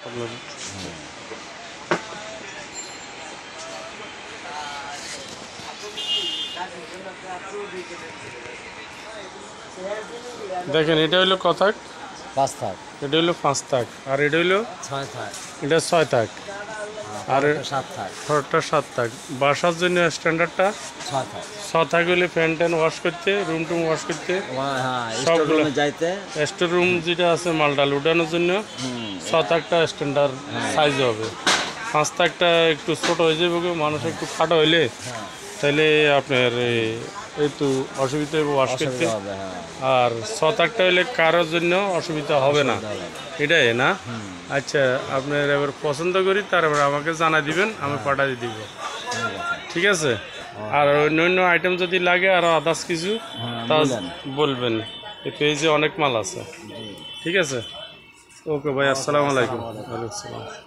আপনার দেখেন এটা হইলো কত থাক, 5 থাক, এটা হইলো 5 থাক, আর এটা হইলো 6 থাক, এটা 6 থাক, আর 7 থাক, ঘরটা 7 থাক। বাসার জন্য স্ট্যান্ডার্ডটা 6 থাক। 6 থাক হইলে ফ্যান ট্যান ওয়াশ করতে, রুম টুম ওয়াশ করতে, হ্যাঁ, স্টোর সবগুলো রুমে যাইতে। স্টোর রুম যেটা আছে মালটাল উঠানোর জন্য 6 থাকটা স্ট্যান্ডার্ড সাইজ হবে। 5 থাকটা একটু ছোট হয়ে যাবে, মানুষ একটু খাটো হইলে তাহলে আপনার একটু অসুবিধা হবে ওয়াশ করতে। অসুবিধা হবে, হ্যাঁ। আর 6 থাকটা হইলে কারোর জন্য অসুবিধা হবে না, এটাই না? আচ্ছা, আপনার এবার পছন্দ করি তারপর আমাকে জানা দিবেন, আমি পাঠিয়ে দিব, ঠিক আছে? আর অন্য অন্য আইটেম যদি লাগে আরও আদার্স কিছু তা বলবেন, এই পেজে অনেক মাল আছে, ঠিক আছে? ওকে ভাই, আসসালামু আলাইকুম। ওয়ালাইকুম আসসালাম।